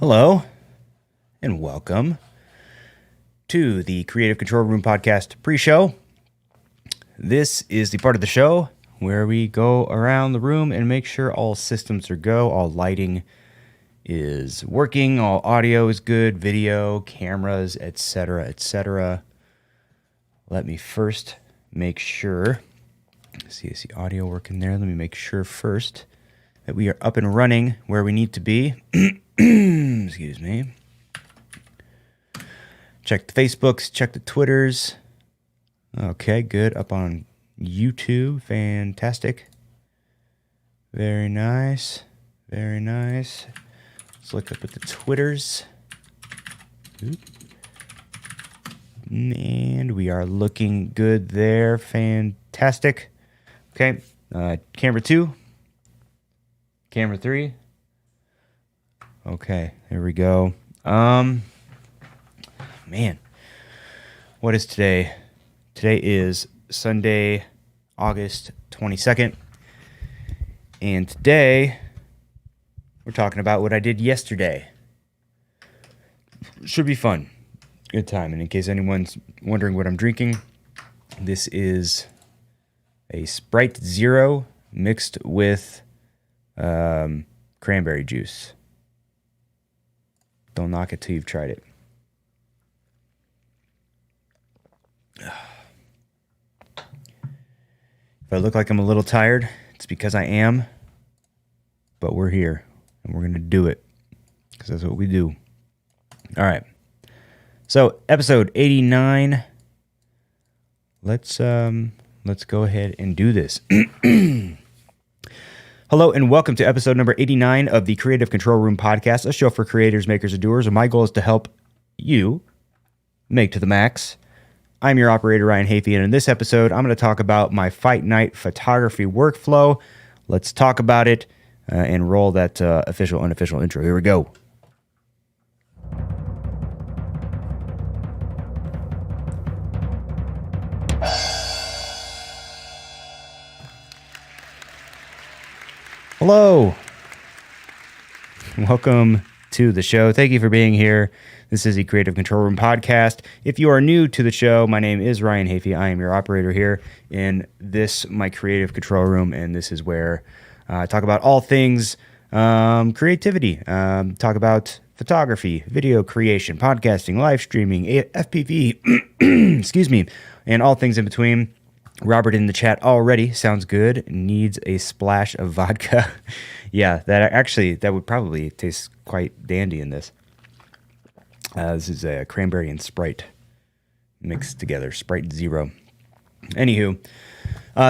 Hello, and welcome to the Creative Control Room Podcast pre-show. This is the part of the show where we go around the room and make sure all systems are go, all lighting is working, all audio is good, video, cameras, etc., etc. Let me first make sure, see, is the audio working there? Let me make sure first that we are up and running where we need to be. Excuse me. Check the Facebooks, check the Twitters. Okay, good. Up on YouTube. Fantastic. Very nice. Very nice. Let's look up at the Twitters. Oop. And we are looking good there. Fantastic. Okay. Camera 2. Camera 3. Okay, there we go. Man, what is today? Today is Sunday, August 22nd. And today, we're talking about what I did yesterday. Should be fun. Good time. And in case anyone's wondering what I'm drinking, this is a Sprite Zero mixed with cranberry juice. Don't knock it till you've tried it. If I look like I'm a little tired, it's because I am. But we're here, and we're going to do it, because that's what we do. All right. So, episode 89. Let's go ahead and do this. Hello and welcome to episode number 89 of the Creative Control Room Podcast, a show for creators, makers, and doers. And my goal is to help you make to the max. I'm your operator, Ryan Hafey, and in this episode, I'm going to talk about my fight night photography workflow. Let's talk about it and roll that official, unofficial intro. Here we go. Hello. Welcome to the show. Thank you for being here. This is the Creative Control Room Podcast. If you are new to the show, my name is Ryan Hafey. I am your operator here in this, my Creative Control Room, and this is where I talk about all things creativity. Talk about photography, video creation, podcasting, live streaming, FPV, excuse me, and all things in between. Robert in the chat already sounds good. Needs a splash of vodka. Yeah, that would probably taste quite dandy in this. This is a cranberry and Sprite mixed together. Sprite Zero. Anywho,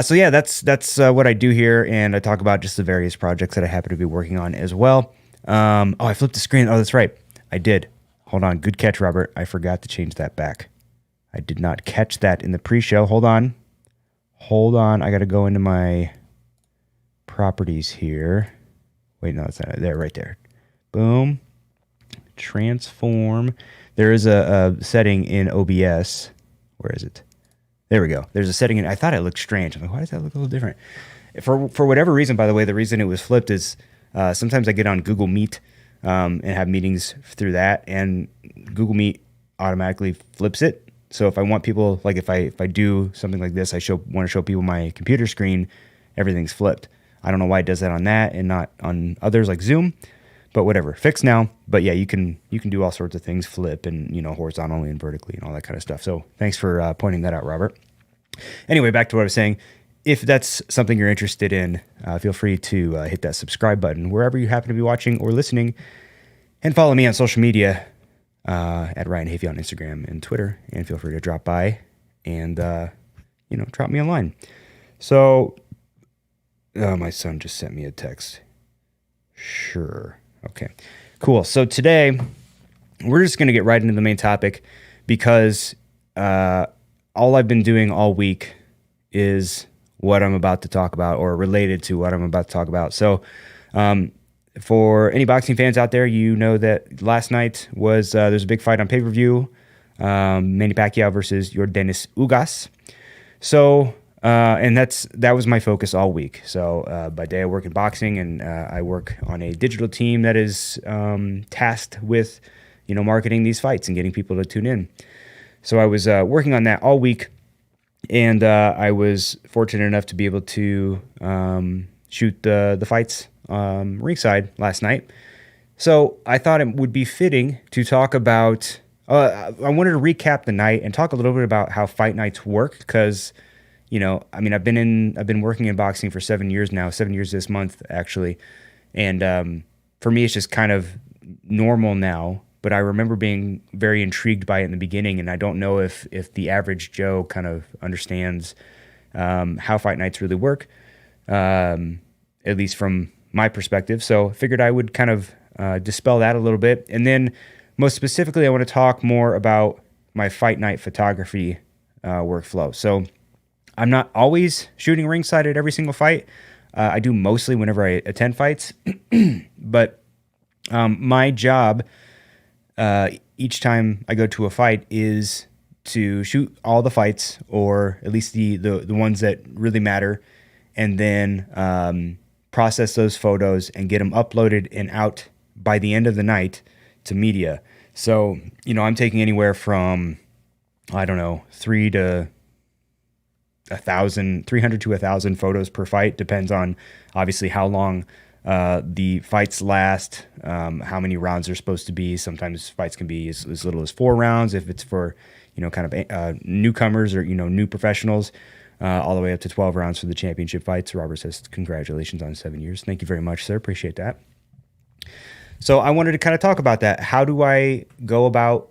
so yeah, that's what I do here, and I talk about just the various projects that I happen to be working on as well. I flipped the screen. Oh, that's right, I did. Hold on, good catch, Robert. I forgot to change that back. I did not catch that in the pre-show. Hold on, I got to go into my properties here. Wait, no, it's not there, right there. Boom. Transform. There is a setting in OBS. Where is it? There we go. There's a setting in, I thought it looked strange. I'm like, why does that look a little different? For whatever reason, by the way, the reason it was flipped is sometimes I get on Google Meet and have meetings through that, and Google Meet automatically flips it. So if I want people, like if I do something like this, want to show people my computer screen, everything's flipped. I don't know why it does that on that and not on others like Zoom, but whatever. Fixed now. But yeah, you can do all sorts of things, flip and, horizontally and vertically and all that kind of stuff. So thanks for pointing that out, Robert. Anyway, back to what I was saying. If that's something you're interested in, feel free to hit that subscribe button wherever you happen to be watching or listening, and follow me on social media. At Ryan Hafey on Instagram and Twitter, and feel free to drop by and, drop me a line. So, my son just sent me a text. Sure. Okay, cool. So today, we're just going to get right into the main topic because all I've been doing all week is what I'm about to talk about, or related to what I'm about to talk about. So, for any boxing fans out there, you know that last night was there's a big fight on pay-per-view, Manny Pacquiao versus Yordenis Ugas. So And that was my focus all week. So by day I work in boxing, and I work on a digital team that is tasked with, marketing these fights and getting people to tune in. So I was working on that all week, and I was fortunate enough to be able to shoot the fights ringside last night. So I thought it would be fitting to talk about. I wanted to recap the night and talk a little bit about how fight nights work, because I've been working in boxing for 7 years now, 7 years this month actually, and for me it's just kind of normal now. But I remember being very intrigued by it in the beginning, and I don't know if the average Joe kind of understands how fight nights really work, at least from my perspective. So I figured I would kind of dispel that a little bit, and then most specifically, I want to talk more about my fight night photography workflow. So I'm not always shooting ringside at every single fight. I do mostly whenever I attend fights. But my job each time I go to a fight is to shoot all the fights, or at least the ones that really matter, and then process those photos and get them uploaded and out by the end of the night to media. So, I'm taking anywhere from, I don't know, 300 to 1,000 photos per fight. Depends on obviously how long the fights last, how many rounds they're supposed to be. Sometimes fights can be as little as 4 rounds if it's for, kind of newcomers or, new professionals, all the way up to 12 rounds for the championship fights. Robert says, congratulations on 7 years. Thank you very much, sir. Appreciate that. So I wanted to kind of talk about that. How do I go about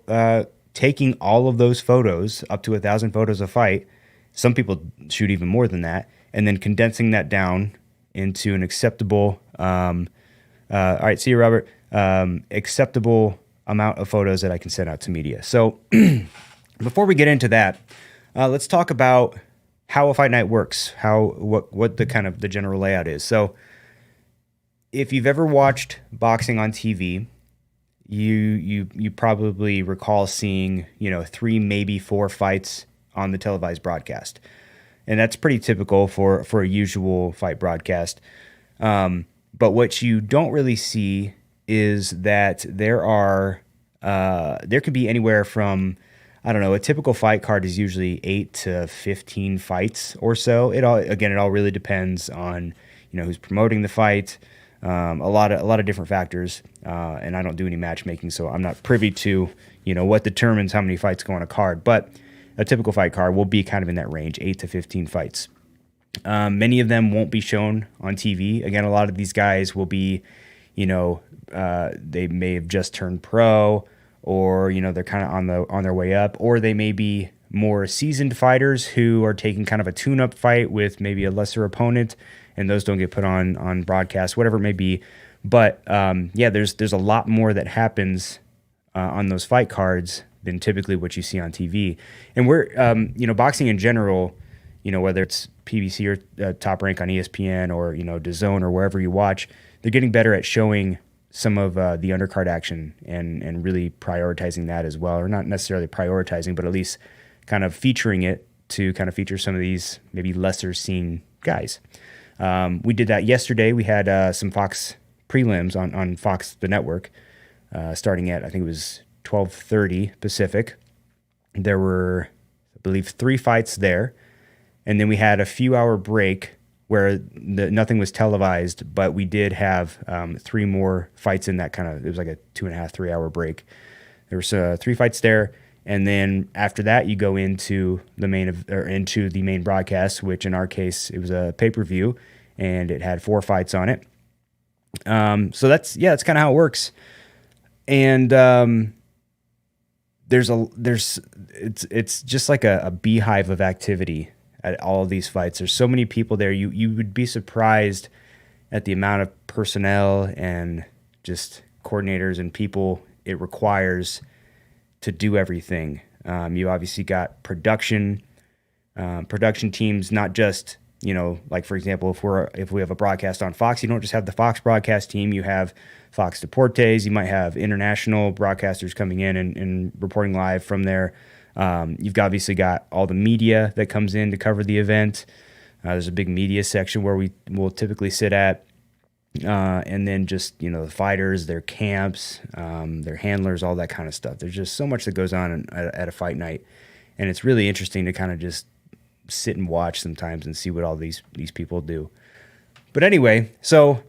taking all of those photos, up to 1,000 photos a fight? Some people shoot even more than that, and then condensing that down into an acceptable, all right, see you, Robert, acceptable amount of photos that I can send out to media. So before we get into that, let's talk about how a fight night works, what the kind of the general layout is. So if you've ever watched boxing on TV, you probably recall seeing 3, maybe 4 fights on the televised broadcast, and that's pretty typical for a usual fight broadcast. But what you don't really see is that there could be anywhere from, I don't know, a typical fight card is usually 8 to 15 fights or so. It all really depends on who's promoting the fight. A lot of different factors, and I don't do any matchmaking, so I'm not privy to what determines how many fights go on a card. But a typical fight card will be kind of in that range, 8 to 15 fights. Many of them won't be shown on TV. Again, a lot of these guys will be, they may have just turned pro, or they're kind of on their way up, or they may be more seasoned fighters who are taking kind of a tune-up fight with maybe a lesser opponent, and those don't get put on broadcast, whatever it may be. But there's a lot more that happens on those fight cards than typically what you see on TV. And we're boxing in general, whether it's PBC or Top Rank on ESPN or DAZN or wherever you watch, they're getting better at showing some of the undercard action and really prioritizing that as well, or not necessarily prioritizing, but at least kind of featuring it to kind of feature some of these maybe lesser seen guys. We did that yesterday. We had some Fox prelims on Fox, the network, starting at, I think it was 12:30 Pacific. There were, I believe, 3 fights there. And then we had a few-hour break where nothing was televised, but we did have 3 more fights in that kind of, it was like a 2.5, 3-hour break. There was 3 fights there. And then after that, you go into the main broadcast, which in our case, it was a pay-per-view, and it had 4 fights on it. So that's kind of how it works. And it's just like a beehive of activity at all of these fights. There's so many people there. You would be surprised at the amount of personnel and just coordinators and people it requires to do everything. You obviously got production teams, not just, like for example, if we have a broadcast on Fox, you don't just have the Fox broadcast team, you have Fox Deportes, you might have international broadcasters coming in and reporting live from there. You've obviously got all the media that comes in to cover the event. There's a big media section where we will typically sit at. And then just, the fighters, their camps, their handlers, all that kind of stuff. There's just so much that goes on at a fight night. And it's really interesting to kind of just sit and watch sometimes and see what all these people do. But anyway, so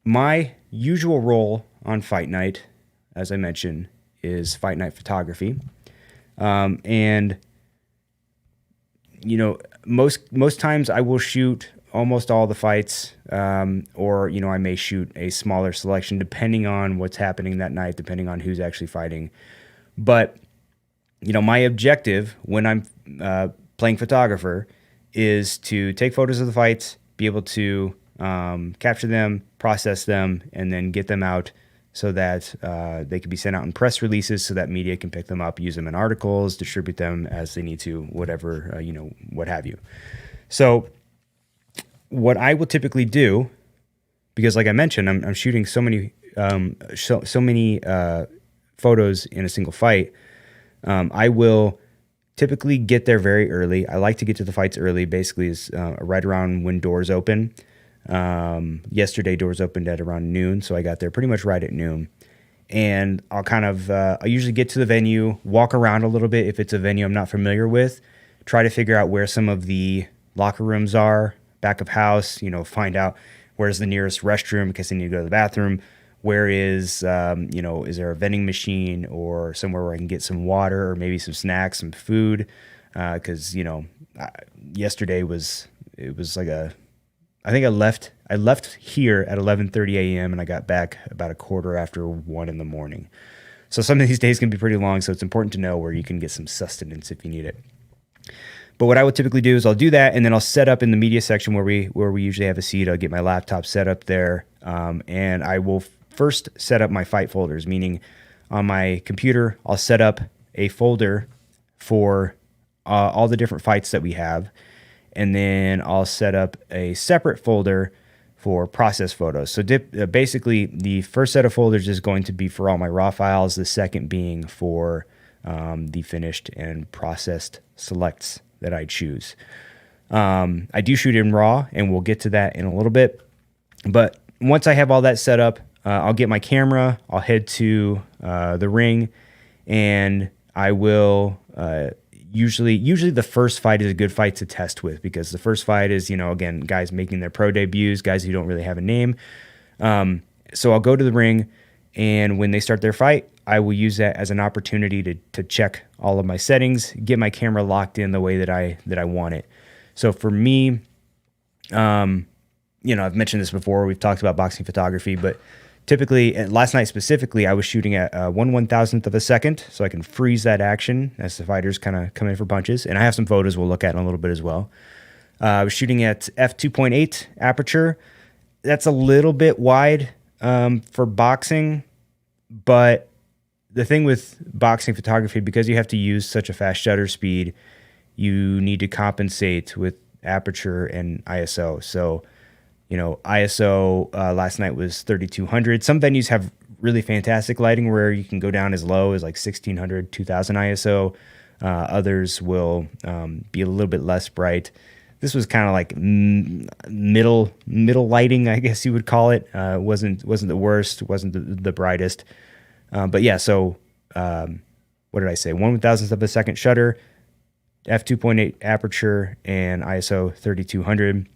my usual role on fight night, as I mentioned, is fight night photography. And, most times I will shoot almost all the fights, or, I may shoot a smaller selection depending on what's happening that night, depending on who's actually fighting. But, my objective when I'm playing photographer is to take photos of the fights, be able to capture them, process them, and then get them out so that they can be sent out in press releases so that media can pick them up, use them in articles, distribute them as they need to, whatever, what have you. So what I will typically do, because like I mentioned, I'm shooting so many photos in a single fight, I will typically get there very early. I like to get to the fights early, basically is right around when doors open. Yesterday doors opened at around noon, so I got there pretty much right at noon. And I'll I usually get to the venue, walk around a little bit if it's a venue I'm not familiar with, try to figure out where some of the locker rooms are, back of house, find out where's the nearest restroom in case I need to go to the bathroom. Where is, is there a vending machine or somewhere where I can get some water or maybe some snacks, some food? Because, yesterday it was like I think I left here at 11:30 a.m. and I got back about a quarter after 1 in the morning. So some of these days can be pretty long, so it's important to know where you can get some sustenance if you need it. But what I would typically do is I'll do that, and then I'll set up in the media section where we usually have a seat. I'll get my laptop set up there, and I will first set up my fight folders, meaning on my computer, I'll set up a folder for all the different fights that we have, and then I'll set up a separate folder for process photos. So basically, the first set of folders is going to be for all my raw files, the second being for the finished and processed selects that I choose. I do shoot in RAW, and we'll get to that in a little bit. But once I have all that set up, I'll get my camera, I'll head to the ring, and I will usually the first fight is a good fight to test with, because the first fight is, again, guys making their pro debuts, guys who don't really have a name. So I'll go to the ring, and when they start their fight, I will use that as an opportunity to check all of my settings, get my camera locked in the way that I want it. So for me, I've mentioned this before. We've talked about boxing photography, but typically, last night specifically, I was shooting at 1/1000th of a second, so I can freeze that action as the fighters kind of come in for punches. And I have some photos we'll look at in a little bit as well. I was shooting at f2.8 aperture. That's a little bit wide for boxing, but the thing with boxing photography, because you have to use such a fast shutter speed, you need to compensate with aperture and ISO. So, ISO last night was 3200. Some venues have really fantastic lighting where you can go down as low as like 1600, 2000 ISO. Others will be a little bit less bright. This was kind of like middle lighting, I guess you would call it. Wasn't the worst, wasn't the brightest. But yeah, so what did I say? 1/1000th of a second shutter, f2.8 aperture, and ISO 3200.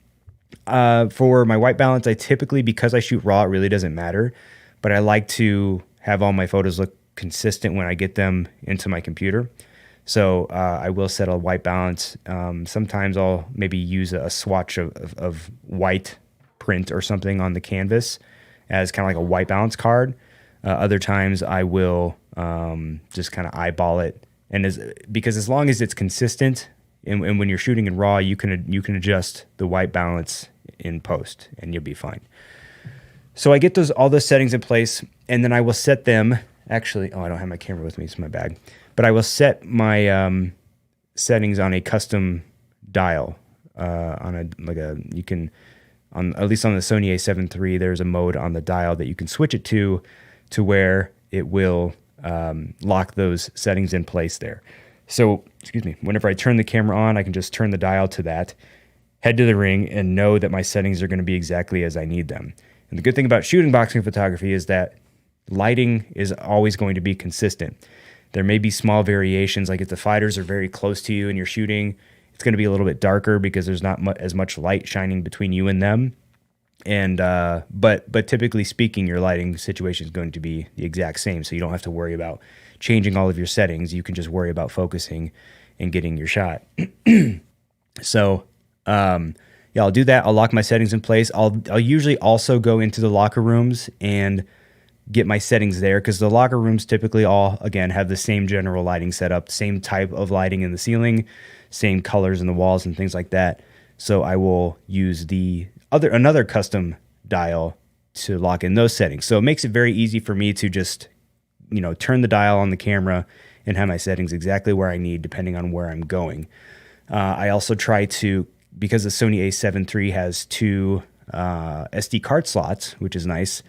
For my white balance, I typically, because I shoot RAW, it really doesn't matter, but I like to have all my photos look consistent when I get them into my computer. So I will set a white balance. Sometimes I'll maybe use a swatch of white print or something on the canvas as kind of like a white balance card. Other times I will just kind of eyeball it, and because as long as it's consistent, and when you're shooting in RAW, you can adjust the white balance in post, and you'll be fine. So I get all those settings in place, and then I will set them. Actually, I don't have my camera with me; it's in my bag. But I will set my settings on a custom dial. You can, at least on the Sony A7 III, there's a mode on the dial that you can switch it to where it will lock those settings in place there. So, whenever I turn the camera on, I can just turn the dial to that, head to the ring and know that my settings are going to be exactly as I need them. And the good thing about shooting boxing photography is that lighting is always going to be consistent. There may be small variations, like if the fighters are very close to you and you're shooting, it's going to be a little bit darker because there's not as much light shining between you and them. And but typically speaking, your lighting situation is going to be the exact same, so you don't have to worry about changing all of your settings. You can just worry about focusing and getting your shot. So yeah, I'll do that. I'll lock my settings in place. I'll usually also go into the locker rooms and get my settings there, because the locker rooms typically all, again, have the same general lighting setup, same type of lighting in the ceiling, same colors in the walls and things like that. So I will use another custom dial to lock in those settings. So it makes it very easy for me to just, turn the dial on the camera and have my settings exactly where I need, depending on where I'm going. I also try to, because the Sony a7 III has two SD card slots, which is nice.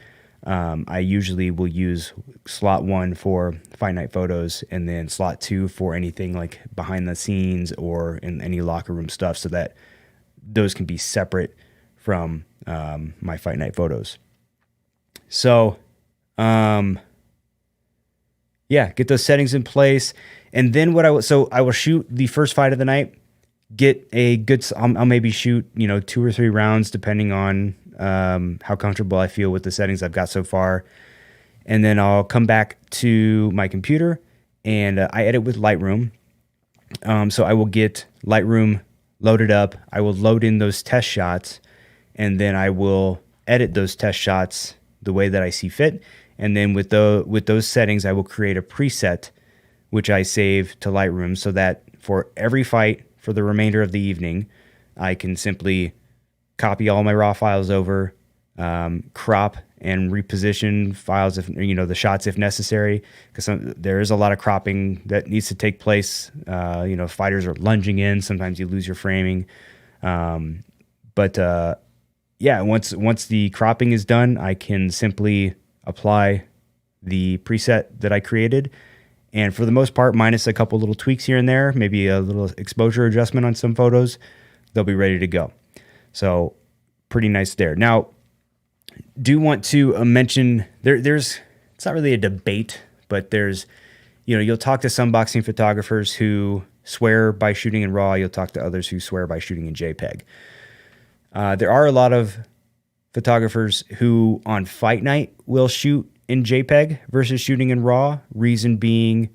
I usually will use slot 1 for Fight Night photos, and then slot 2 for anything like behind the scenes or in any locker room stuff, so that those can be separate from my Fight Night photos. So, yeah, get those settings in place. And then I will shoot the first fight of the night, get a good, I'll maybe shoot, 2 or 3 rounds, depending on how comfortable I feel with the settings I've got so far. And then I'll come back to my computer and I edit with Lightroom. So I will get Lightroom loaded up. I will load in those test shots, and then I will edit those test shots the way that I see fit. And then with those settings, I will create a preset, which I save to Lightroom, so that for every fight for the remainder of the evening, I can simply copy all my raw files over, crop and reposition files, if the shots if necessary, because there is a lot of cropping that needs to take place. Fighters are lunging in. Sometimes you lose your framing, but once the cropping is done, I can simply apply the preset that I created. And for the most part, minus a couple little tweaks here and there, maybe a little exposure adjustment on some photos, they'll be ready to go. So pretty nice there. Now, do want to mention there's it's not really a debate, but there's, you'll talk to some boxing photographers who swear by shooting in RAW. You'll talk to others who swear by shooting in JPEG. There are a lot of photographers who on fight night will shoot in JPEG versus shooting in RAW. Reason being,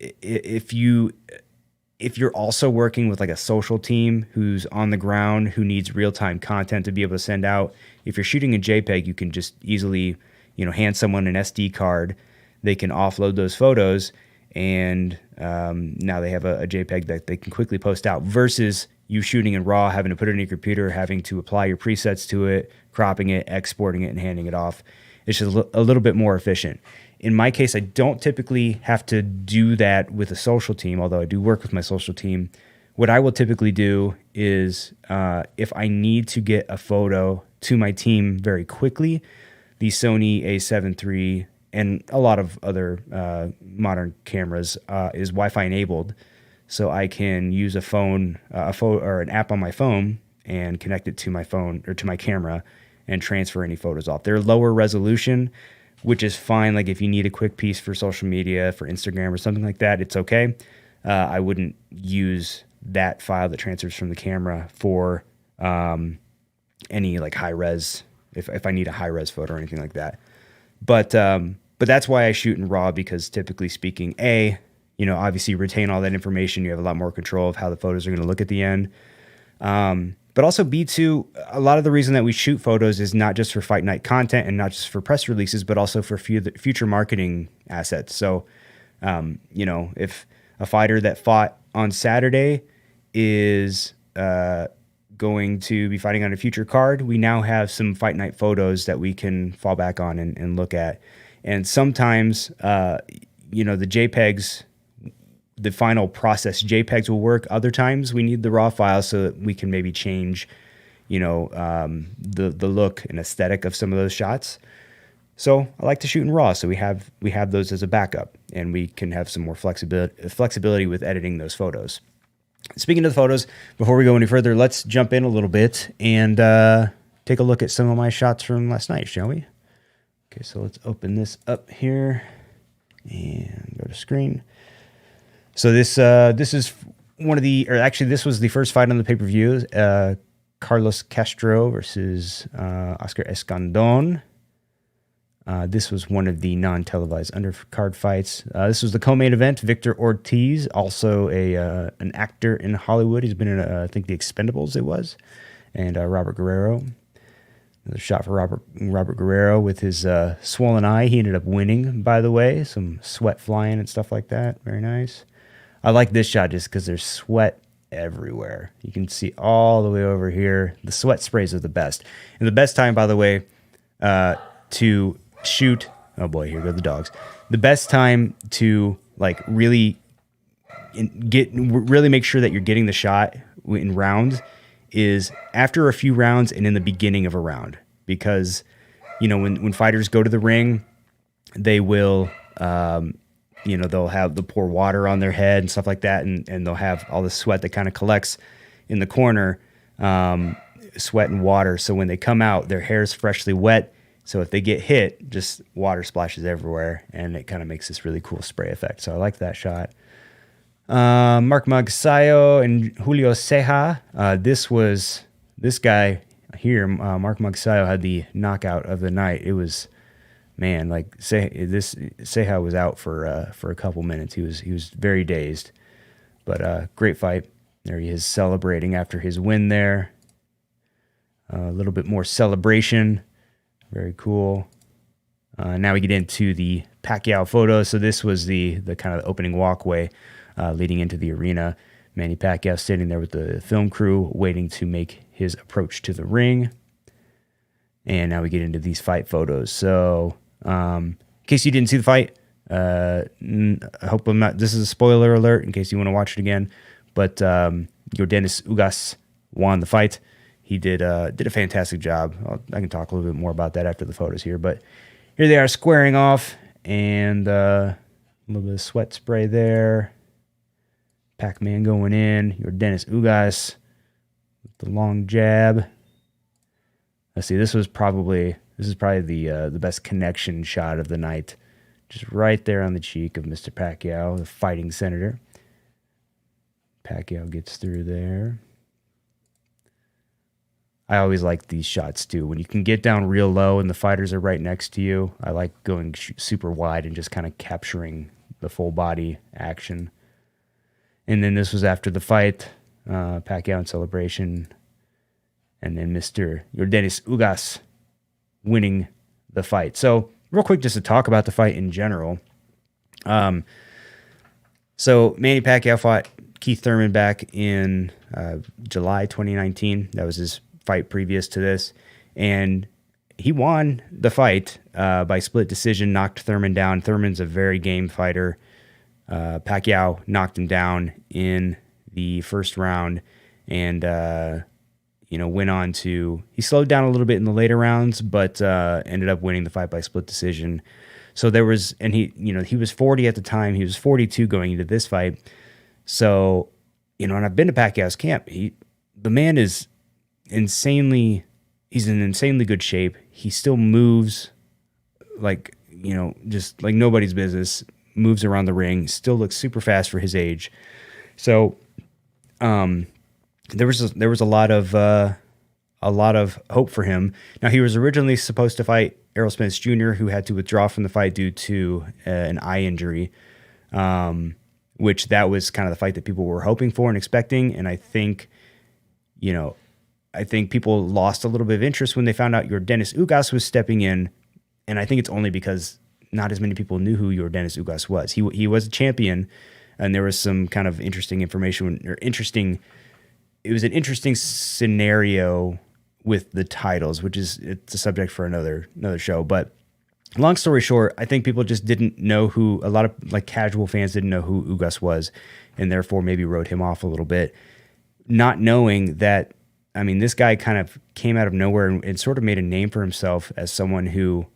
if you're also working with like a social team who's on the ground, who needs real-time content to be able to send out, if you're shooting in JPEG, you can just easily, hand someone an SD card. They can offload those photos, and now they have a JPEG that they can quickly post out, versus you shooting in RAW, having to put it in your computer, having to apply your presets to it, cropping it, exporting it, and handing it off. It's just a little bit more efficient. In my case, I don't typically have to do that with a social team, although I do work with my social team. What I will typically do is, if I need to get a photo to my team very quickly, the Sony a7 III and a lot of other modern cameras is Wi-Fi enabled. So I can use a or an app on my phone and connect it to my phone or to my camera and transfer any photos off. They're lower resolution, which is fine. Like if you need a quick piece for social media, for Instagram or something like that, it's okay. I wouldn't use that file that transfers from the camera for any like high res, if I need a high res photo or anything like that. But that's why I shoot in RAW, because typically speaking, obviously you retain all that information. You have a lot more control of how the photos are going to look at the end. But also B2, a lot of the reason that we shoot photos is not just for fight night content and not just for press releases, but also for future marketing assets. So, if a fighter that fought on Saturday is going to be fighting on a future card, we now have some fight night photos that we can fall back on and look at. And sometimes, the JPEGs, the final process JPEGs will work. Other times we need the raw files so that we can maybe change, the look and aesthetic of some of those shots. So I like to shoot in RAW, so we have those as a backup, and we can have some more flexibility with editing those photos. Speaking of the photos, before we go any further, let's jump in a little bit and take a look at some of my shots from last night, shall we? Okay, so let's open this up here and go to screen. So this is one of the, or actually this was the first fight on the pay-per-view, Carlos Castro versus Oscar Escandon. This was one of the non-televised undercard fights. This was the co-main event. Victor Ortiz, also an actor in Hollywood. He's been in, I think, The Expendables, it was. And Robert Guerrero. Another shot for Robert Guerrero with his swollen eye. He ended up winning, by the way. Some sweat flying and stuff like that. Very nice. I like this shot just because there's sweat everywhere. You can see all the way over here. The sweat sprays are the best. And the best time, by the way, to shoot, oh boy, here go the dogs. The best time to like really make sure that you're getting the shot in rounds is after a few rounds and in the beginning of a round, because when fighters go to the ring, they will they'll pour water on their head and stuff like that, and they'll have all the sweat that kind of collects in the corner, sweat and water. So when they come out, their hair is freshly wet. So if they get hit, just water splashes everywhere, and it kind of makes this really cool spray effect. So I like that shot. Mark Magsayo and Julio Ceja. This guy here, Mark Magsayo, had the knockout of the night. It was, man, like Ceja was out for a couple minutes. He was very dazed, but great fight. There he is celebrating after his win there. A little bit more celebration. Very cool. Now we get into the Pacquiao photo. So this was the kind of opening walkway leading into the arena. Manny Pacquiao sitting there with the film crew waiting to make his approach to the ring. And now we get into these fight photos. So in case you didn't see the fight, I hope I'm not, this is a spoiler alert in case you want to watch it again. But Yordenis Ugas won the fight. He did a fantastic job. I can talk a little bit more about that after the photos here. But here they are squaring off, and a little bit of sweat spray there. Pac-Man going in. Yordenis Ugas with the long jab. Let's see. This is probably the best connection shot of the night. Just right there on the cheek of Mr. Pacquiao, the fighting senator. Pacquiao gets through there. I always like these shots too. When you can get down real low and the fighters are right next to you, I like going super wide and just kind of capturing the full body action. And then this was after the fight, Pacquiao in celebration, and then Mr. Yordenis Ugas winning the fight. So real quick, just to talk about the fight in general. So Manny Pacquiao fought Keith Thurman back in July 2019. That was his fight previous to this, and he won the fight by split decision, knocked Thurman down. Thurman's a very game fighter. Pacquiao knocked him down in the first round, and went on to, he slowed down a little bit in the later rounds, but ended up winning the fight by split decision. So there was, and he was 40 at the time. He was 42 going into this fight. So, and I've been to Pacquiao's camp. The man is he's in insanely good shape. He still moves like, just like nobody's business, moves around the ring, still looks super fast for his age. So, there was a lot of hope for him. Now, he was originally supposed to fight Errol Spence Jr., who had to withdraw from the fight due to an eye injury, which that was kind of the fight that people were hoping for and expecting. And I think people lost a little bit of interest when they found out Yordenis Ugas was stepping in, and I think it's only because not as many people knew who Yordenis Ugas was. He was a champion, and there was some kind of interesting information, it was an interesting scenario with the titles, it's a subject for another show. But long story short, I think people just didn't know who, a lot of like casual fans didn't know who Ugas was, and therefore maybe wrote him off a little bit, not knowing that, I mean, this guy kind of came out of nowhere and sort of made a name for himself as someone who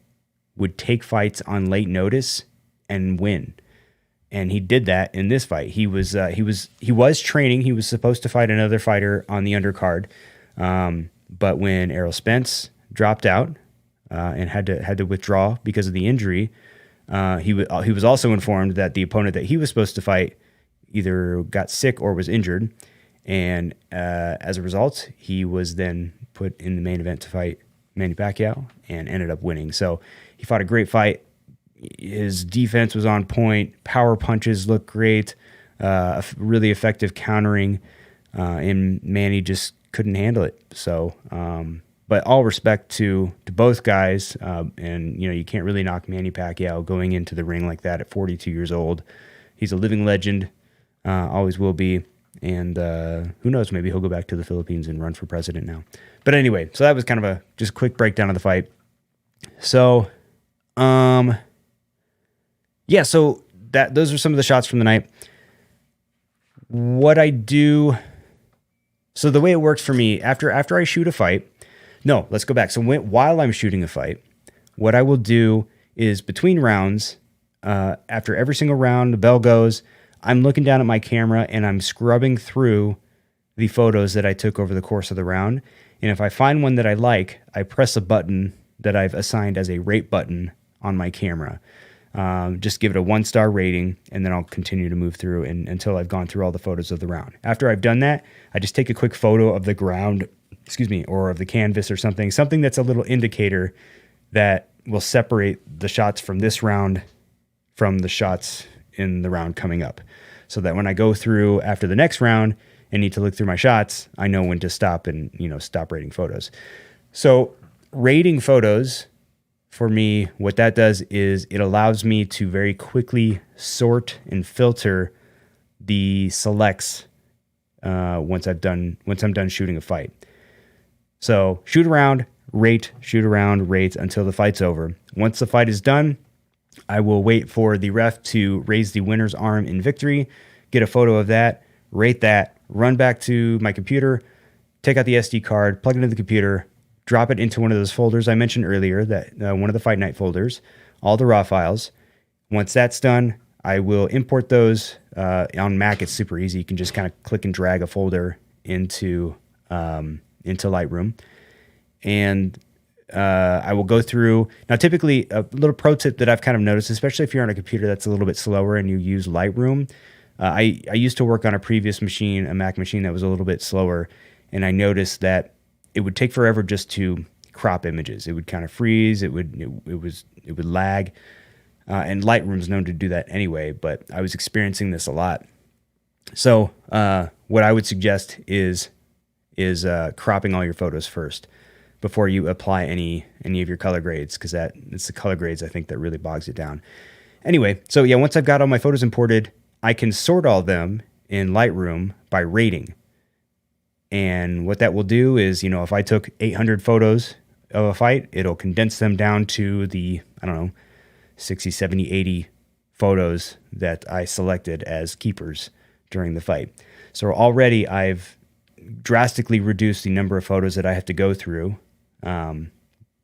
would take fights on late notice and win. and he did that in this fight. He was training. He was supposed to fight another fighter on the undercard, but when Errol Spence dropped out and had to withdraw because of the injury, he was also informed that the opponent that he was supposed to fight either got sick or was injured, and as a result, he was then put in the main event to fight Manny Pacquiao and ended up winning. So he fought a great fight. His defense was on point. Power punches looked great. Really effective countering, and Manny just couldn't handle it. So, but all respect to both guys, and you can't really knock Manny Pacquiao going into the ring like that at 42 years old. He's a living legend, always will be, and who knows? Maybe he'll go back to the Philippines and run for president now. But anyway, so that was kind of a just quick breakdown of the fight. So, yeah, so those are some of the shots from the night. What I do, so the way it works for me, after I shoot a fight, no, let's go back. So while I'm shooting a fight, what I will do is between rounds, after every single round, the bell goes, I'm looking down at my camera and I'm scrubbing through the photos that I took over the course of the round. And if I find one that I like, I press a button that I've assigned as a rate button on my camera. Just give it a 1-star rating, and then I'll continue to move through until I've gone through all the photos of the round. After I've done that, I just take a quick photo of the ground, or of the canvas or something that's a little indicator that will separate the shots from this round from the shots in the round coming up. So that when I go through after the next round and need to look through my shots, I know when to stop and, stop rating photos. So rating photos, for me, what that does is it allows me to very quickly sort and filter the selects once I'm done shooting a fight. So shoot around, rate until the fight's over. Once the fight is done, I will wait for the ref to raise the winner's arm in victory, get a photo of that, rate that, run back to my computer, take out the SD card, plug it into the computer, drop it into one of those folders I mentioned earlier, that one of the Fight Night folders, all the raw files. Once that's done, I will import those. On Mac, it's super easy. You can just kind of click and drag a folder into Lightroom. And I will go through. Now, typically, a little pro tip that I've kind of noticed, especially if you're on a computer that's a little bit slower and you use Lightroom. I used to work on a previous machine, a Mac machine that was a little bit slower, and I noticed that it would take forever just to crop images. It would kind of freeze. It would lag, and Lightroom's known to do that anyway. But I was experiencing this a lot. So what I would suggest is cropping all your photos first before you apply any of your color grades, because it's the color grades I think that really bogs it down. Anyway, so yeah, once I've got all my photos imported, I can sort all them in Lightroom by rating. And what that will do is, if I took 800 photos of a fight, it'll condense them down to the, 60, 70, 80 photos that I selected as keepers during the fight. So already I've drastically reduced the number of photos that I have to go through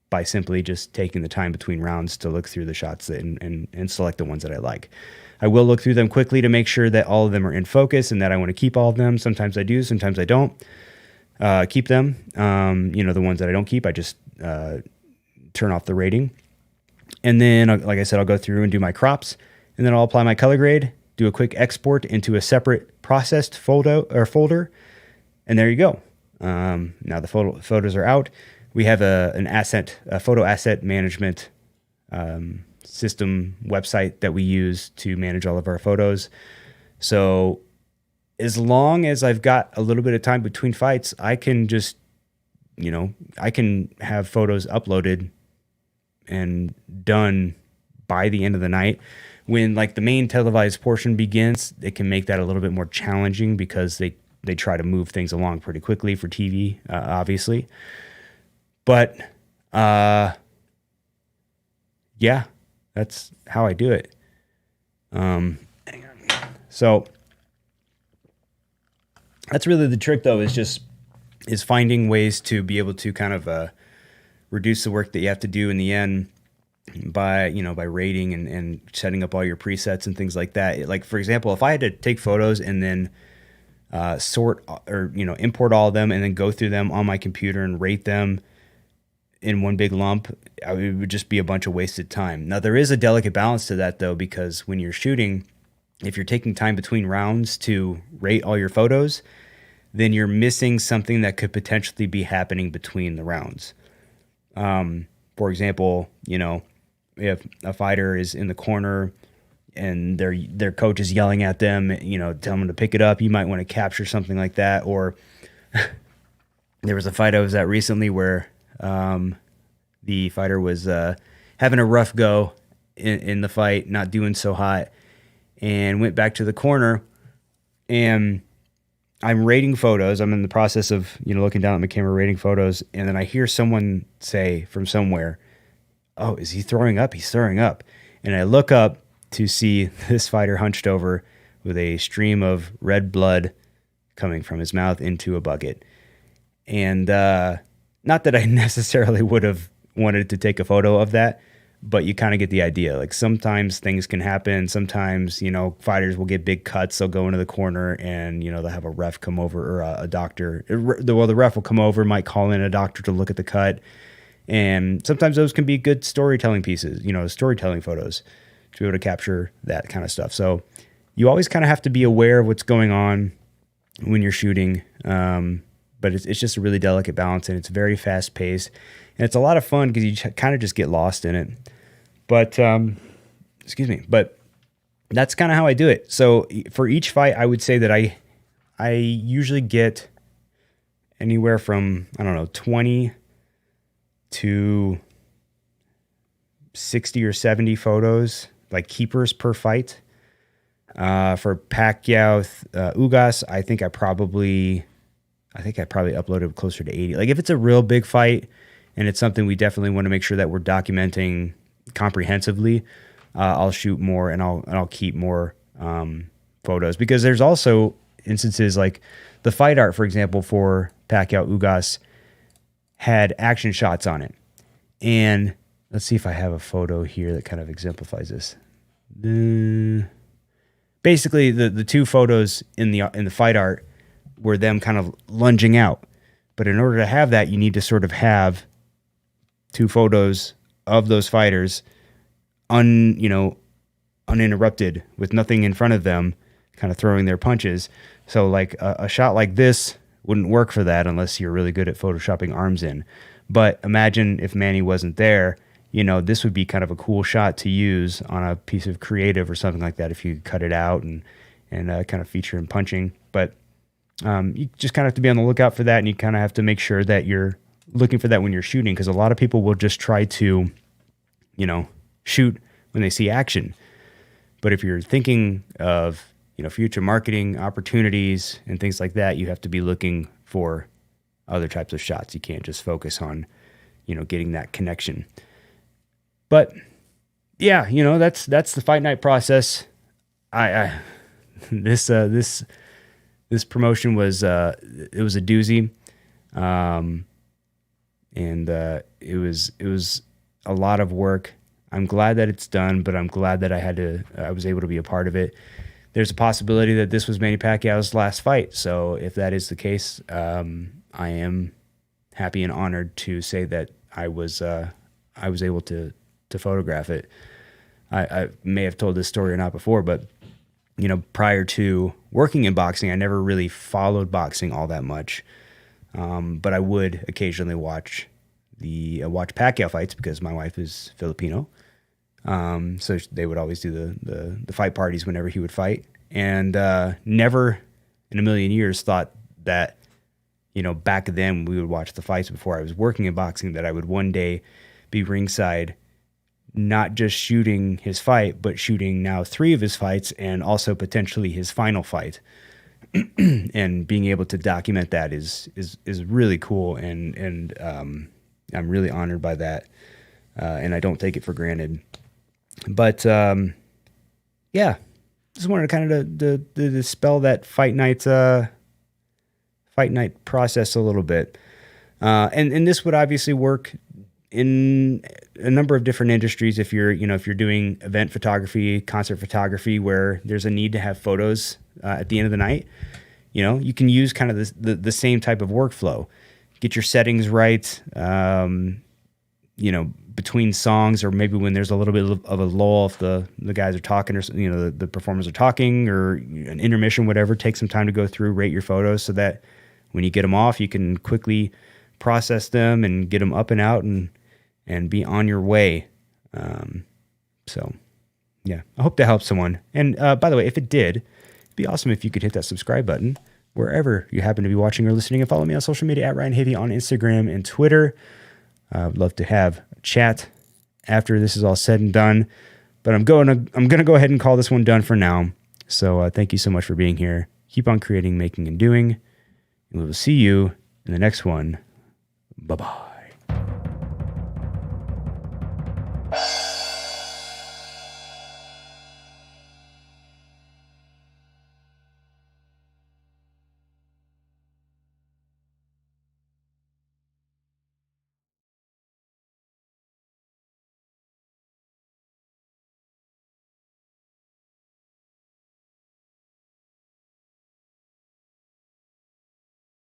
by simply just taking the time between rounds to look through the shots and select the ones that I like. I will look through them quickly to make sure that all of them are in focus and that I want to keep all of them. Sometimes I do, sometimes I don't keep them. The ones that I don't keep, I just turn off the rating. And then, like I said, I'll go through and do my crops, and then I'll apply my color grade, do a quick export into a separate processed folder, and there you go. Now the photos are out. We have a photo asset management system website that we use to manage all of our photos. So as long as I've got a little bit of time between fights, I can just, I can have photos uploaded and done by the end of the night. When the main televised portion begins, it can make that a little bit more challenging because they try to move things along pretty quickly for TV, obviously. But yeah, that's how I do it. So that's really the trick, though, is finding ways to be able to kind of reduce the work that you have to do in the end by, by rating and setting up all your presets and things like that. Like, for example, if I had to take photos and then sort or, import all of them and then go through them on my computer and rate them in one big lump, it would just be a bunch of wasted time. Now, there is a delicate balance to that, though, because when you're shooting, if you're taking time between rounds to rate all your photos, then you're missing something that could potentially be happening between the rounds. For example, if a fighter is in the corner and their coach is yelling at them, tell them to pick it up, you might want to capture something like that. Or there was a fight I was at recently where the fighter was having a rough go in the fight, not doing so hot, and went back to the corner, and I'm rating photos. I'm in the process of, looking down at my camera, rating photos, and then I hear someone say from somewhere, "Oh, is he throwing up? He's throwing up." And I look up to see this fighter hunched over with a stream of red blood coming from his mouth into a bucket. And not that I necessarily would have wanted to take a photo of that, but you kind of get the idea. Like, sometimes things can happen. Sometimes, fighters will get big cuts. They'll go into the corner and, they'll have a ref come over, or a doctor. Well, the ref will come over, might call in a doctor to look at the cut. And sometimes those can be good storytelling pieces, storytelling photos to be able to capture that kind of stuff. So you always kind of have to be aware of what's going on when you're shooting. But it's just a really delicate balance, and it's very fast paced, and it's a lot of fun because you kind of just get lost in it. But, but that's kind of how I do it. So for each fight, I would say that I usually get anywhere from, 20 to 60 or 70 photos, like keepers per fight. For Pacquiao, Ugas, I think I probably uploaded closer to 80. Like, if it's a real big fight and it's something we definitely want to make sure that we're documenting comprehensively, I'll shoot more and I'll keep more photos, because there's also instances like the fight art, for example, for Pacquiao Ugas had action shots on it. And let's see if I have a photo here that kind of exemplifies this. Basically, the two photos in the fight art were them kind of lunging out. But in order to have that, you need to sort of have two photos of those fighters uninterrupted, with nothing in front of them, kind of throwing their punches. So like a shot like this wouldn't work for that unless you're really good at photoshopping arms in. But imagine if Manny wasn't there, this would be kind of a cool shot to use on a piece of creative or something like that, if you cut it out and kind of feature him punching. But you just kind of have to be on the lookout for that, and you kind of have to make sure that you're looking for that when you're shooting, because a lot of people will just try to, shoot when they see action. But if you're thinking of, future marketing opportunities and things like that, you have to be looking for other types of shots. You can't just focus on, getting that connection. But yeah, that's the fight night process. This promotion was it was a doozy, and it was a lot of work. I'm glad that it's done, but I'm glad that I was able to be a part of it. There's a possibility that this was Manny Pacquiao's last fight, so if that is the case, I am happy and honored to say that I was able to photograph it. I may have told this story or not before, but prior to working in boxing, I never really followed boxing all that much. But I would occasionally watch Pacquiao fights because my wife is Filipino. So they would always do the fight parties whenever he would fight, and never in a million years thought that, back then we would watch the fights before I was working in boxing, that I would one day be ringside, not just shooting his fight, but shooting now 3 of his fights and also potentially his final fight. And being able to document that is really cool. And I'm really honored by that. And I don't take it for granted, but, yeah, just wanted to kind of to dispel that fight night process a little bit. And this would obviously work in a number of different industries, if you're, if you're doing event photography, concert photography, where there's a need to have photos at the end of the night, you can use kind of the same type of workflow. Get your settings right, between songs, or maybe when there's a little bit of a lull, if the guys are talking, or the performers are talking, or an intermission, whatever. Take some time to go through, rate your photos, so that when you get them off, you can quickly process them and get them up and out and be on your way. So yeah, I hope that helps someone. And by the way, if it did, it'd be awesome if you could hit that subscribe button wherever you happen to be watching or listening, and follow me on social media at Ryan Havey on Instagram and Twitter. I would love to have a chat after this is all said and done, but I'm going to go ahead and call this one done for now. So thank you so much for being here. Keep on creating, making, and doing, and we will see you in the next one. Bye-bye.